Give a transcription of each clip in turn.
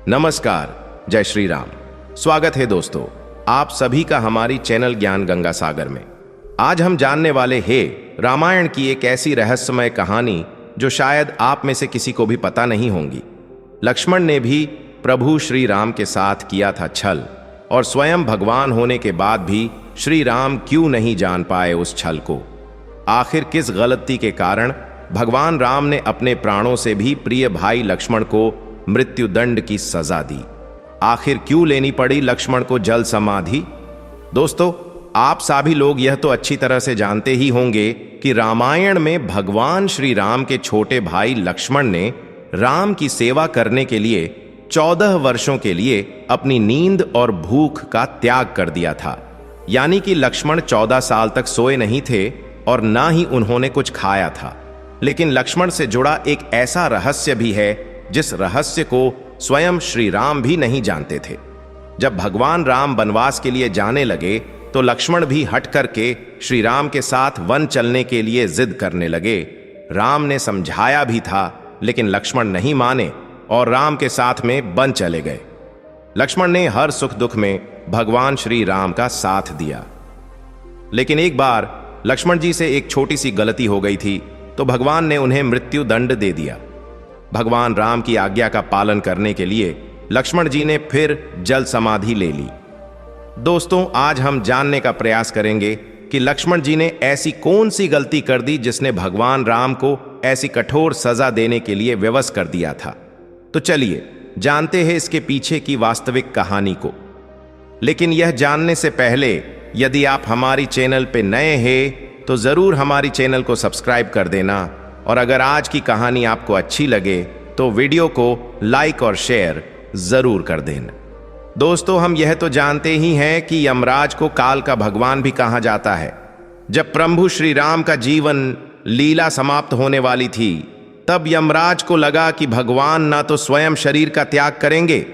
नमस्कार, जय श्री राम। स्वागत है दोस्तों आप सभी का हमारी चैनल ज्ञान गंगा सागर में। आज हम जानने वाले हैं रामायण की एक ऐसी रहस्यमय कहानी जो शायद आप में से किसी को भी पता नहीं होगी। लक्ष्मण ने भी प्रभु श्री राम के साथ किया था छल, और स्वयं भगवान होने के बाद भी श्री राम क्यों नहीं जान पाए उस छल को। आखिर किस गलती के कारण भगवान राम ने अपने प्राणों से भी प्रिय भाई लक्ष्मण को मृत्युदंड की सजा दी। आखिर क्यों लेनी पड़ी लक्ष्मण को जल समाधि। दोस्तों, आप सभी लोग यह तो अच्छी तरह से जानते ही होंगे कि रामायण में भगवान श्री राम के छोटे भाई लक्ष्मण ने राम की सेवा करने के लिए 14 वर्षों के लिए अपनी नींद और भूख का त्याग कर दिया था। यानी कि लक्ष्मण 14 साल तक सोए नहीं थे और ना ही उन्होंने कुछ खाया था। लेकिन लक्ष्मण से जुड़ा एक ऐसा रहस्य भी है जिस रहस्य को स्वयं श्री राम भी नहीं जानते थे। जब भगवान राम वनवास के लिए जाने लगे तो लक्ष्मण भी हट करके श्री राम के साथ वन चलने के लिए जिद करने लगे। राम ने समझाया भी था, लेकिन लक्ष्मण नहीं माने और राम के साथ में वन चले गए। लक्ष्मण ने हर सुख दुख में भगवान श्री राम का साथ दिया। लेकिन एक बार लक्ष्मण जी से एक छोटी सी गलती हो गई थी, तो भगवान ने उन्हें मृत्यु दंड दे दिया। भगवान राम की आज्ञा का पालन करने के लिए लक्ष्मण जी ने फिर जल समाधि ले ली। दोस्तों, आज हम जानने का प्रयास करेंगे कि लक्ष्मण जी ने ऐसी कौन सी गलती कर दी जिसने भगवान राम को ऐसी कठोर सजा देने के लिए विवश कर दिया था। तो चलिए जानते हैं इसके पीछे की वास्तविक कहानी को। लेकिन यह जानने से पहले यदि आप हमारी चैनल पे नए हैं तो जरूर हमारी चैनल को सब्सक्राइब कर देना, और अगर आज की कहानी आपको अच्छी लगे तो वीडियो को लाइक और शेयर जरूर कर देना। दोस्तों, हम यह तो जानते ही हैं कि यमराज को काल का भगवान भी कहा जाता है। जब प्रभु श्री राम का जीवन लीला समाप्त होने वाली थी, तब यमराज को लगा कि भगवान ना तो स्वयं शरीर का त्याग करेंगे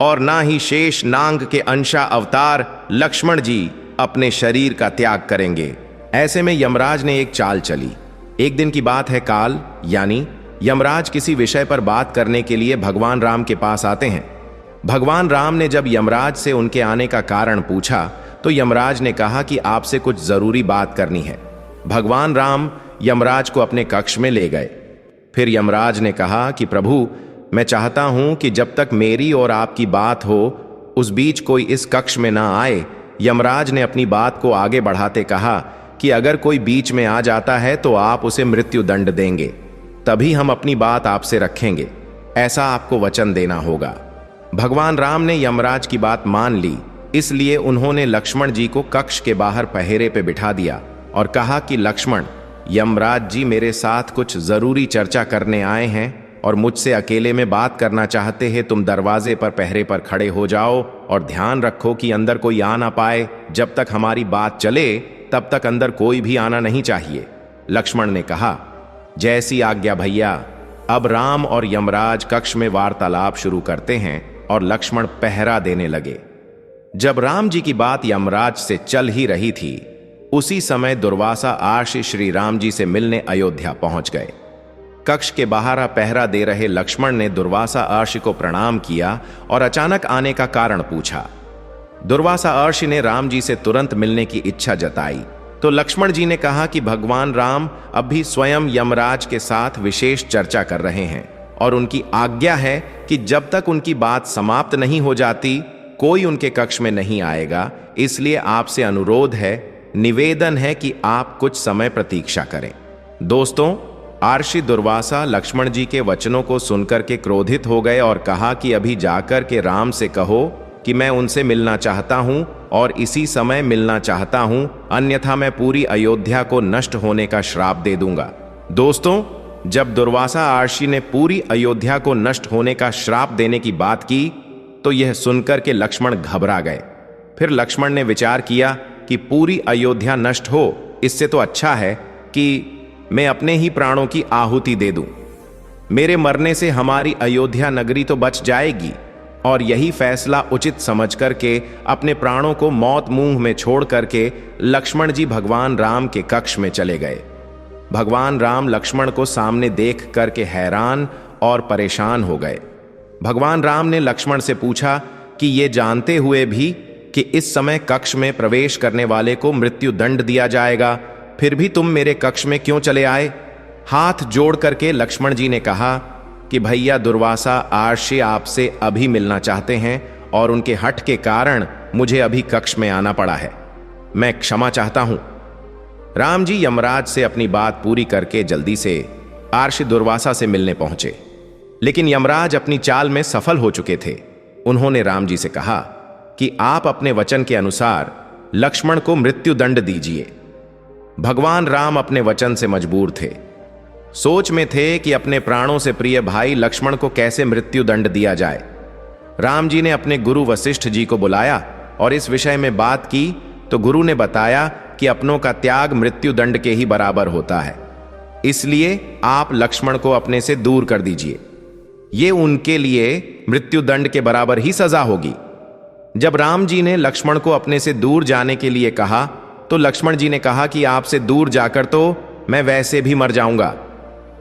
और ना ही शेष नांग के अंशा अवतार लक्ष्मण जी अपने शरीर का त्याग करेंगे। ऐसे में यमराज ने एक चाल चली। एक दिन की बात है, काल यानी यमराज किसी विषय पर बात करने के लिए भगवान राम के पास आते हैं। भगवान राम ने जब यमराज से उनके आने का कारण पूछा तो यमराज ने कहा कि आपसे कुछ जरूरी बात करनी है। भगवान राम यमराज को अपने कक्ष में ले गए। फिर यमराज ने कहा कि प्रभु, मैं चाहता हूं कि जब तक मेरी और आपकी बात हो उस बीच कोई इस कक्ष में ना आए। यमराज ने अपनी बात को आगे बढ़ाते कहा कि अगर कोई बीच में आ जाता है तो आप उसे मृत्यु दंड देंगे, तभी हम अपनी बात आपसे रखेंगे। ऐसा आपको वचन देना होगा। भगवान राम ने यमराज की बात मान ली, इसलिए उन्होंने लक्ष्मण जी को कक्ष के बाहर पहरे पे बिठा दिया और कहा कि लक्ष्मण, यमराज जी मेरे साथ कुछ जरूरी चर्चा करने आए हैं और मुझसे अकेले में बात करना चाहते हैं। तुम दरवाजे पर पहरे पर खड़े हो जाओ और ध्यान रखो कि अंदर कोई आ ना पाए। जब तक हमारी बात चले तब तक अंदर कोई भी आना नहीं चाहिए। लक्ष्मण ने कहा, जैसी आज्ञा भैया। अब राम और यमराज कक्ष में वार्तालाप शुरू करते हैं और लक्ष्मण पहरा देने लगे। जब राम जी की बात यमराज से चल ही रही थी, उसी समय दुर्वासा आर्षि श्री राम जी से मिलने अयोध्या पहुंच गए। कक्ष के बाहर पहरा दे रहे लक्ष्मण ने दुर्वासा आर्षि को प्रणाम किया और अचानक आने का कारण पूछा। दुर्वासा आर्षि ने राम जी से तुरंत मिलने की इच्छा जताई तो लक्ष्मण जी ने कहा कि भगवान राम अभी स्वयं यमराज के साथ विशेष चर्चा कर रहे हैं और उनकी आज्ञा है कि जब तक उनकी बात समाप्त नहीं हो जाती कोई उनके कक्ष में नहीं आएगा। इसलिए आपसे अनुरोध है, निवेदन है कि आप कुछ समय प्रतीक्षा करें। दोस्तों, आर्षि दुर्वासा लक्ष्मण जी के वचनों को सुनकर के क्रोधित हो गए और कहा कि अभी जाकर के राम से कहो कि मैं उनसे मिलना चाहता हूं और इसी समय मिलना चाहता हूं, अन्यथा मैं पूरी अयोध्या को नष्ट होने का श्राप दे दूंगा। दोस्तों, जब दुर्वासा आर्षि ने पूरी अयोध्या को नष्ट होने का श्राप देने की बात की तो यह सुनकर के लक्ष्मण घबरा गए। फिर लक्ष्मण ने विचार किया कि पूरी अयोध्या नष्ट हो, इससे तो अच्छा है कि मैं अपने ही प्राणों की आहुति दे दूं। मेरे मरने से हमारी अयोध्या नगरी तो बच जाएगी। और यही फैसला उचित समझ करके अपने प्राणों को मौत मुंह में छोड़ करके लक्ष्मण जी भगवान राम के कक्ष में चले गए। भगवान राम लक्ष्मण को सामने देख करके हैरान और परेशान हो गए। भगवान राम ने लक्ष्मण से पूछा कि ये जानते हुए भी कि इस समय कक्ष में प्रवेश करने वाले को मृत्यु दंड दिया जाएगा, फिर भी तुम मेरे कक्ष में क्यों चले आए? हाथ जोड़ करके लक्ष्मण जी ने कहा कि भैया दुर्वासा आर्षि आपसे अभी मिलना चाहते हैं और उनके हठ के कारण मुझे अभी कक्ष में आना पड़ा है। मैं क्षमा चाहता हूं। राम जी यमराज से अपनी बात पूरी करके जल्दी से आर्षि दुर्वासा से मिलने पहुंचे, लेकिन यमराज अपनी चाल में सफल हो चुके थे। उन्होंने राम जी से कहा कि आप अपने वचन के अनुसार लक्ष्मण को मृत्यु दंड दीजिए। भगवान राम अपने वचन से मजबूर थे। सोच में थे कि अपने प्राणों से प्रिय भाई लक्ष्मण को कैसे मृत्यु दंड दिया जाए। राम जी ने अपने गुरु वशिष्ठ जी को बुलाया और इस विषय में बात की तो गुरु ने बताया कि अपनों का त्याग मृत्यु दंड के ही बराबर होता है, इसलिए आप लक्ष्मण को अपने से दूर कर दीजिए। ये उनके लिए मृत्यु दंड के बराबर ही सजा होगी। जब राम जी ने लक्ष्मण को अपने से दूर जाने के लिए कहा तो लक्ष्मण जी ने कहा कि आपसे दूर जाकर तो मैं वैसे भी मर जाऊंगा,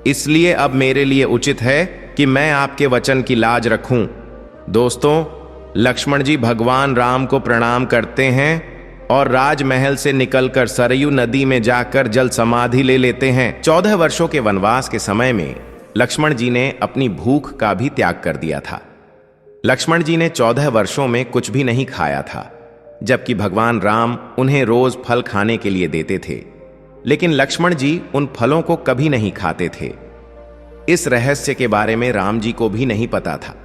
इसलिए अब मेरे लिए उचित है कि मैं आपके वचन की लाज रखूं। दोस्तों, लक्ष्मण जी भगवान राम को प्रणाम करते हैं और राजमहल से निकलकर सरयू नदी में जाकर जल समाधि ले लेते हैं। 14 वर्षों के वनवास के समय में लक्ष्मण जी ने अपनी भूख का भी त्याग कर दिया था। लक्ष्मण जी ने 14 वर्षों में कुछ भी नहीं खाया था, जबकि भगवान राम उन्हें रोज फल खाने के लिए देते थे, लेकिन लक्ष्मण जी उन फलों को कभी नहीं खाते थे। इस रहस्य के बारे में राम जी को भी नहीं पता था।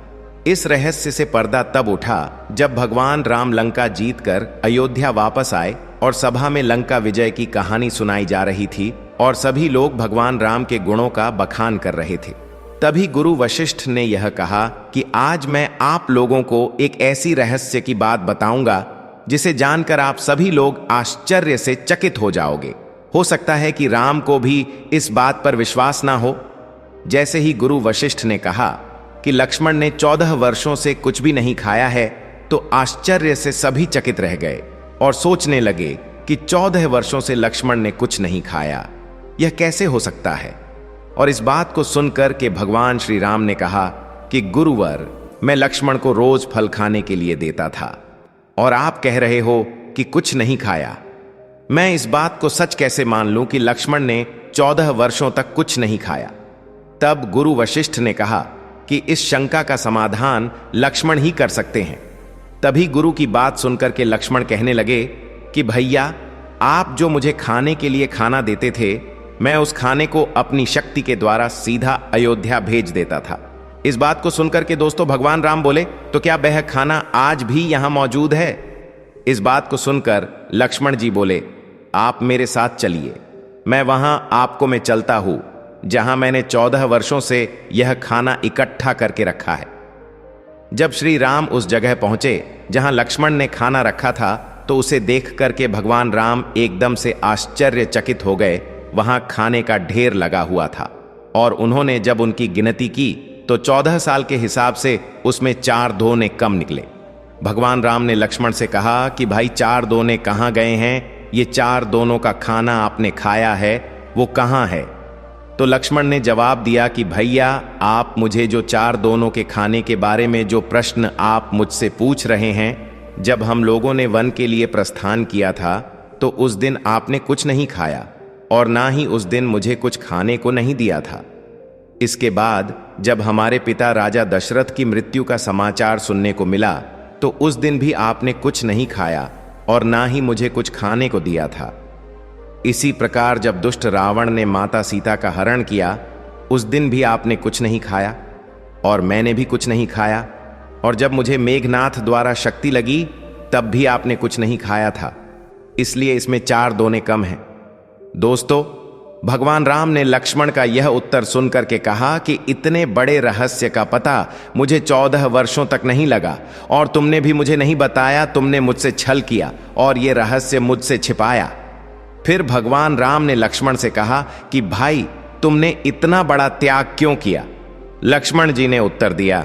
इस रहस्य से पर्दा तब उठा जब भगवान राम लंका जीतकर अयोध्या वापस आए और सभा में लंका विजय की कहानी सुनाई जा रही थी और सभी लोग भगवान राम के गुणों का बखान कर रहे थे। तभी गुरु वशिष्ठ ने यह कहा कि आज मैं आप लोगों को एक ऐसी रहस्य की बात बताऊंगा जिसे जानकर आप सभी लोग आश्चर्य से चकित हो जाओगे। हो सकता है कि राम को भी इस बात पर विश्वास ना हो। जैसे ही गुरु वशिष्ठ ने कहा कि लक्ष्मण ने 14 वर्षों से कुछ भी नहीं खाया है, तो आश्चर्य से सभी चकित रह गए और सोचने लगे कि 14 वर्षों से लक्ष्मण ने कुछ नहीं खाया, यह कैसे हो सकता है। और इस बात को सुनकर के भगवान श्री राम ने कहा कि गुरुवर, मैं लक्ष्मण को रोज फल खाने के लिए देता था और आप कह रहे हो कि कुछ नहीं खाया। मैं इस बात को सच कैसे मान लूं कि लक्ष्मण ने 14 वर्षों तक कुछ नहीं खाया। तब गुरु वशिष्ठ ने कहा कि इस शंका का समाधान लक्ष्मण ही कर सकते हैं। तभी गुरु की बात सुनकर के लक्ष्मण कहने लगे कि भैया, आप जो मुझे खाने के लिए खाना देते थे, मैं उस खाने को अपनी शक्ति के द्वारा सीधा अयोध्या भेज देता था। इस बात को सुनकर के दोस्तों भगवान राम बोले, तो क्या वह खाना आज भी यहां मौजूद है? इस बात को सुनकर लक्ष्मण जी बोले, आप मेरे साथ चलिए, मैं वहां आपको मैं चलता हूं जहां मैंने 14 वर्षों से यह खाना इकट्ठा करके रखा है। जब श्री राम उस जगह पहुंचे जहां लक्ष्मण ने खाना रखा था, तो उसे देख करके भगवान राम एकदम से आश्चर्यचकित हो गए। वहां खाने का ढेर लगा हुआ था और उन्होंने जब उनकी गिनती की तो 14 साल के हिसाब से उसमें 4 दोने कम निकले। भगवान राम ने लक्ष्मण से कहा कि भाई, 4 दोने कहाँ गए हैं? ये 4 दोनों का खाना आपने खाया है, वो कहाँ है? तो लक्ष्मण ने जवाब दिया कि भैया, आप मुझे जो 4 दोनों के खाने के बारे में जो प्रश्न आप मुझसे पूछ रहे हैं, जब हम लोगों ने वन के लिए प्रस्थान किया था तो उस दिन आपने कुछ नहीं खाया और ना ही उस दिन मुझे कुछ खाने को नहीं दिया था। इसके बाद जब हमारे पिता राजा दशरथ की मृत्यु का समाचार सुनने को मिला, तो उस दिन भी आपने कुछ नहीं खाया और ना ही मुझे कुछ खाने को दिया था। इसी प्रकार जब दुष्ट रावण ने माता सीता का हरण किया, उस दिन भी आपने कुछ नहीं खाया और मैंने भी कुछ नहीं खाया, और जब मुझे मेघनाथ द्वारा शक्ति लगी तब भी आपने कुछ नहीं खाया था। इसलिए इसमें 4 दोने कम हैं। दोस्तों, भगवान राम ने लक्ष्मण का यह उत्तर सुनकर के कहा कि इतने बड़े रहस्य का पता मुझे 14 वर्षों तक नहीं लगा और तुमने भी मुझे नहीं बताया। तुमने मुझसे छल किया और ये रहस्य मुझसे छिपाया। फिर भगवान राम ने लक्ष्मण से कहा कि भाई, तुमने इतना बड़ा त्याग क्यों किया? लक्ष्मण जी ने उत्तर दिया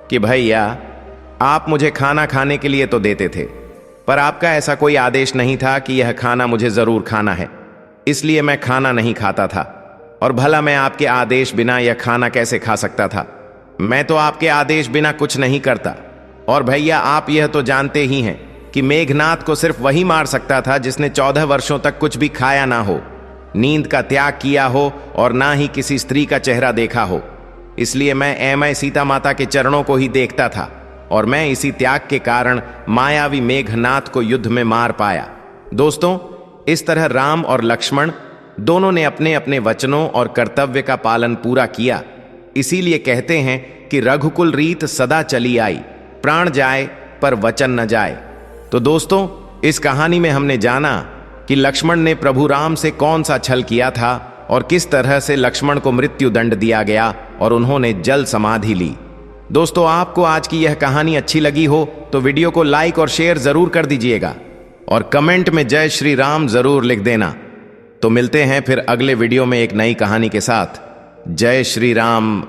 कि भैया, आप मुझे खाना खाने के लिए तो देते थे, पर आपका ऐसा कोई आदेश नहीं था कि यह खाना मुझे जरूर खाना है, इसलिए मैं खाना नहीं खाता था। और भला मैं आपके आदेश बिना यह खाना कैसे खा सकता था? मैं तो आपके आदेश बिना कुछ नहीं करता। और भैया आप यह तो जानते ही हैं कि मेघनाथ को सिर्फ वही मार सकता था जिसने 14 वर्षों तक कुछ भी खाया ना हो, नींद का त्याग किया हो और ना ही किसी स्त्री का चेहरा देखा हो। इसलिए मैं सीता माता के चरणों को ही देखता था और मैं इसी त्याग के कारण मायावी मेघनाथ को युद्ध में मार पाया। दोस्तों, इस तरह राम और लक्ष्मण दोनों ने अपने अपने वचनों और कर्तव्य का पालन पूरा किया। इसीलिए कहते हैं कि रघुकुल रीत सदा चली आई, प्राण जाए पर वचन न जाए। तो दोस्तों, इस कहानी में हमने जाना कि लक्ष्मण ने प्रभु राम से कौन सा छल किया था और किस तरह से लक्ष्मण को मृत्यु दंड दिया गया और उन्होंने जल समाधि ली। दोस्तों, आपको आज की यह कहानी अच्छी लगी हो तो वीडियो को लाइक और शेयर जरूर कर दीजिएगा और कमेंट में जय श्री राम जरूर लिख देना। तो मिलते हैं फिर अगले वीडियो में एक नई कहानी के साथ। जय श्री राम।